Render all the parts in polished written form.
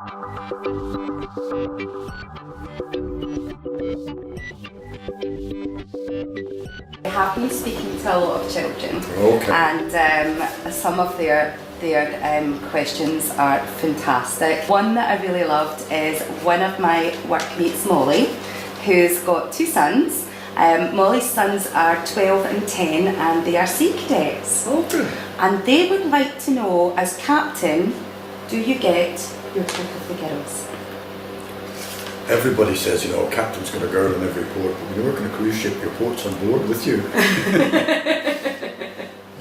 I have been speaking to a lot of children, Okay. and some of their questions are fantastic. One that I really loved is one of my workmates, Molly, who's got two sons. Molly's sons are 12 and 10, and they are sea cadets. Okay. And they would like to know, as captain, do you get your pick of the girls? Everybody says, you know, a captain's got a girl in every port, but when you work on a cruise ship, your port's on board with you.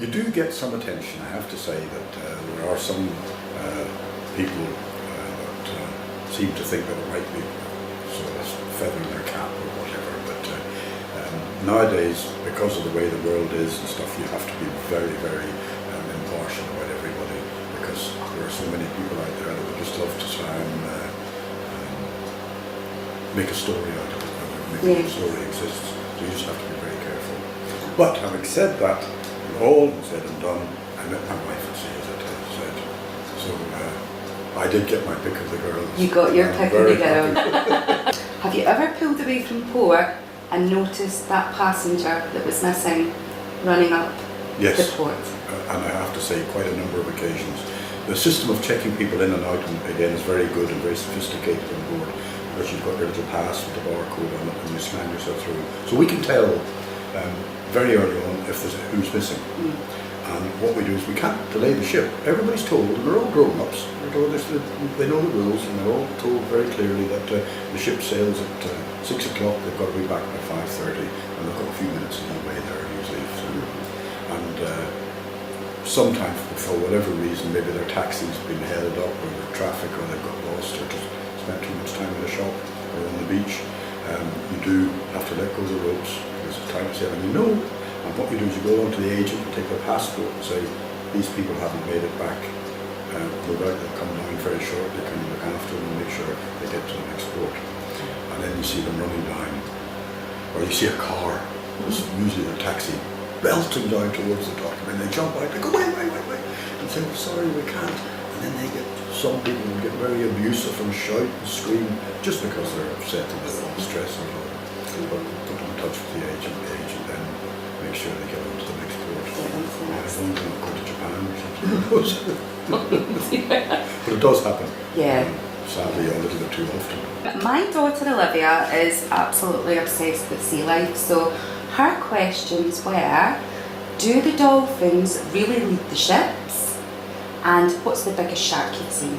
You do get some attention. I have to say that there are some people that seem to think that it might be sort of feathering their cap or whatever, but nowadays, because of the way the world is and stuff, you have to be very, very impartial about everybody, because there are so many people out there that would just love to try and make a story out of it, make a story exists, so you just have to be very careful. But having said that, all said and done, I met my wife at sea, as I said, so I did get my pick of the girls. You got your pick of the girls. girls. Have you ever pulled away from port and noticed that passenger that was missing running up Yes. the port? And I have to say, quite a number of occasions. The system of checking people in and out, and again, is very good and very sophisticated on board, because you've got your little pass with the barcode on it and you scan yourself through. So we can tell very early on if there's who's missing. And what we do is we can't delay the ship. Everybody's told, and they're all grown-ups, they know the rules, and they're all told very clearly that the ship sails at 6 o'clock, they've got to be back by 5:30, and they've got a few minutes leeway there usually. So, and sometimes for whatever reason, maybe their taxi's been held up, or the traffic, or they've got lost, or just spent too much time in the shop or on the beach, you do have to let go of the ropes, because it's time to say, and you know, and what you do is you go on to the agent and take their passport and say, these people haven't made it back, no doubt they'll come down very shortly, can you look after them and make sure they get to the next port. And then you see them running down, or you see a car, it's usually a taxi, belting down towards the dock, and then they jump out, they go, wait, and say, well, sorry, we can't. And then they get, some people will get very abusive and shout and scream just because they're upset and they're stressed and all. But put them in touch with the agent then make sure they get on to the next port. As long as they're not going to Japan or something. But it does happen. Yeah. Sadly, a little bit too often. My daughter Olivia is absolutely obsessed with sea life, so her questions were, do the dolphins really lead the ships? And what's the biggest shark you've seen?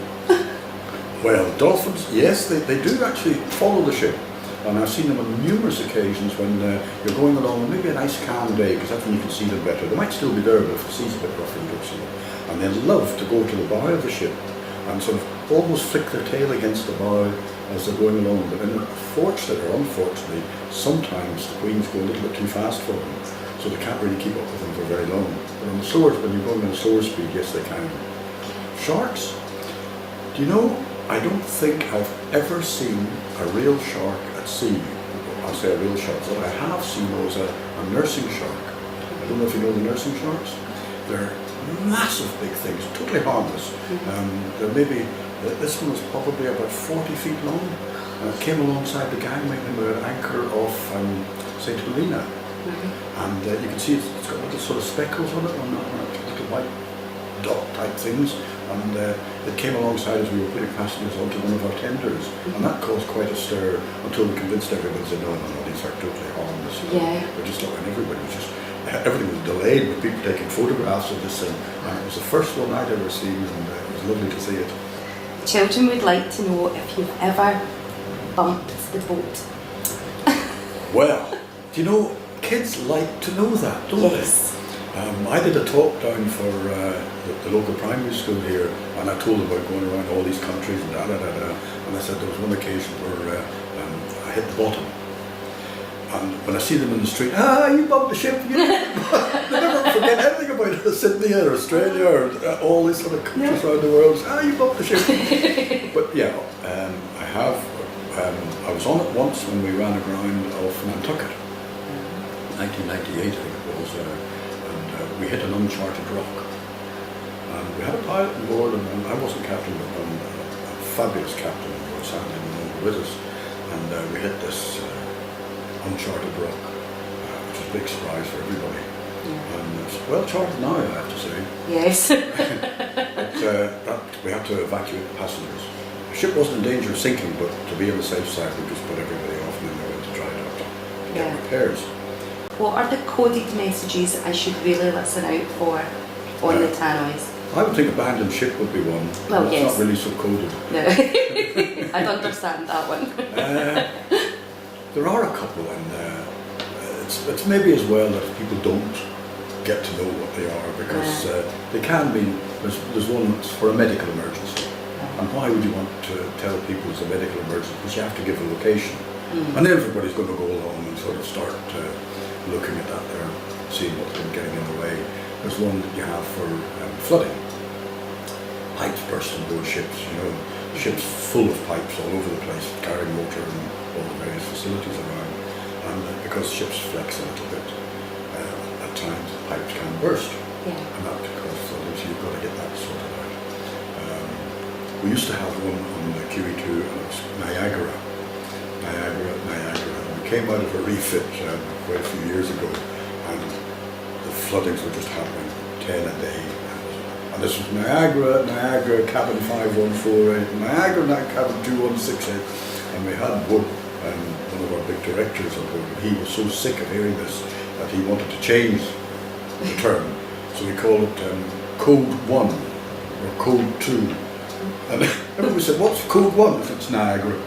Well, dolphins, yes, they do actually follow the ship. And I've seen them on numerous occasions when you're going along on maybe a nice calm day, because that's when you can see them better. They might still be there, but if the sea's a bit rough, you don't see them. And they love to go to the bow of the ship and sort of almost flick their tail against the bow as they're going along. But then, fortunately or unfortunately, sometimes the queens go a little bit too fast for them, so they can't really keep up with them for very long. But on the slower, when you're going at a slower speed, yes, they can. Sharks? Do you know, I don't think I've ever seen a real shark at sea. I'll say a real shark. What I have seen was a nursing shark. I don't know if you know the nursing sharks. They're massive big things, totally harmless. They're maybe, this one was probably about 40 feet long. It came alongside the gangway when we were at anchor off St. Helena. And you can see it's got little sort of speckles on it, on little white dot type things. And it came alongside as we were putting passengers onto one of our tenders, and that caused quite a stir until we convinced everybody, said, no, these are totally harmless. Yeah. We're just looking, everybody was just, everything was delayed with people taking photographs of this thing, and it was the first one I'd ever seen, and it was lovely to see it. Children would like to know if you've ever bumped the boat. Well, do you know, kids like to know that, don't they? Yes. I did a talk down for the local primary school here, and I told them about going around all these countries and and I said there was one occasion where I hit the bottom, and when I see them in the street, you bumped the ship, you they never forget anything about Sydney or Australia or all these other countries around the world. You bumped the ship. But yeah, I have. I was on it once when we ran aground off Nantucket, 1998 I think it was. We hit an uncharted rock. And we had a pilot on board, and I wasn't captain, but a fabulous captain who was sat in the moment with us, and we hit this uncharted rock, which was a big surprise for everybody. Yeah. And it's well charted now, I have to say. Yes. But we had to evacuate the passengers. The ship wasn't in danger of sinking, but to be on the safe side, we just put everybody off and then we went to dry dock to get repairs. What are the coded messages I should really listen out for on the tannoys? I would think abandoned ship would be one. Well, That's yes. not really so coded. No, I'd understand that one. There are a couple, and it's maybe as well that people don't get to know what they are, because they can be. There's one that's for a medical emergency, and why would you want to tell people it's a medical emergency? Because you have to give a location, and everybody's going to go along and sort of start looking at that there, seeing what's been getting in the way. There's one that you have for flooding. Pipes burst on board ships, ships full of pipes all over the place, carrying water and all the various facilities around. And because ships flex a little bit, at times the pipes can burst. Yeah. And that could cause flooding, so you've got to get that sorted out. We used to have one on the QE2, and it was Niagara. And we came out of a refit quite a few years ago, and the floodings were just happening, 10 a day. And this was Niagara, cabin 5148, Niagara, cabin 2168. And we had Wood, one of our big directors on board, and he was so sick of hearing this that he wanted to change the term. So we called it Code 1 or Code 2. And everybody said, what's Code 1? If it's Niagara.